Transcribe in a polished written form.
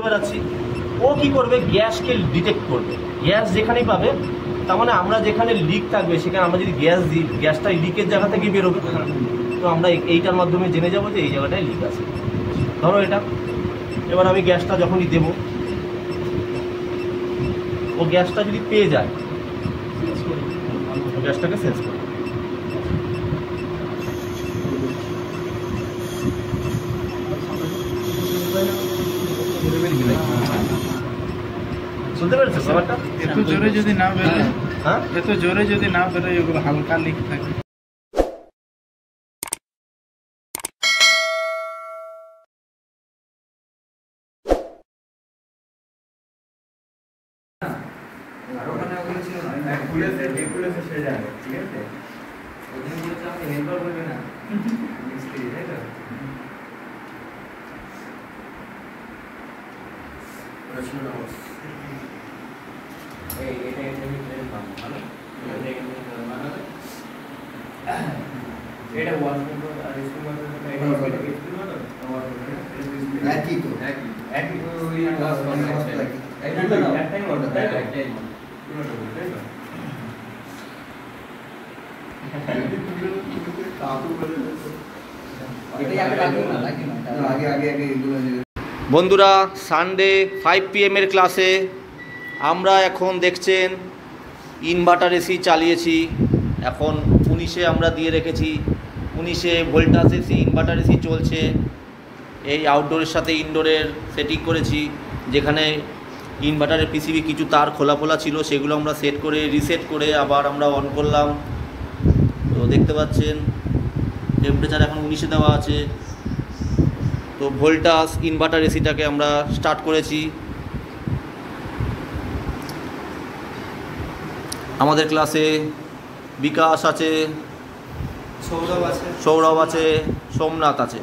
বেরাচ্ছি, ও কি করবে, গ্যাসকে ডিটেক্ট করবে। গ্যাস যেখানেই পাবে, তার মানে আমরা যেখানে লিক থাকবে সেখানে আমরা যদি গ্যাস দিই, গ্যাসটা লিকের জায়গা থেকে বেরোবে। তো আমরা এইটার মাধ্যমে জেনে যাবো যে এই জায়গাটায় লিক আছে। ধরো এটা, এবার আমি গ্যাসটা যখনই দেবো, ও গ্যাসটা যদি পেয়ে যায়, গ্যাসটাকে সেন্স করে। শুনতে পেরেছো ব্যাপারটা? এত জোরে যদি না বেরোয়, হ্যাঁ, এত জোরে যদি না বেরোয়, ওগুলো হালকা লিক থাকে। বন্ধুরা, সানডে 5 PM এর ক্লাসে আমরা এখন দেখছেন ইনভার্টার এসি চালিয়েছি। এখন 19-এ আমরা দিয়ে রেখেছি, 19-এ ভোল্টাস এসি ইনভার্টার এসি চলছে। এই আউটডোরের সাথে ইনডোরের সেটিং করেছি, যেখানে ইনভার্টারের পিসিবি কিছু তার খোলা ছিল, সেগুলো আমরা সেট করে রিসেট করে আবার আমরা অন করলাম। তো দেখতে পাচ্ছেন টেম্পারেচার এখন 19-এ দেওয়া আছে। তো ভোল্টাস ইনভার্টার এসিটাকে আমরা স্টার্ট করেছি। আমাদের ক্লাসে বিকাশ আছে, সৌরভ আছে, সোমনাথ আছে।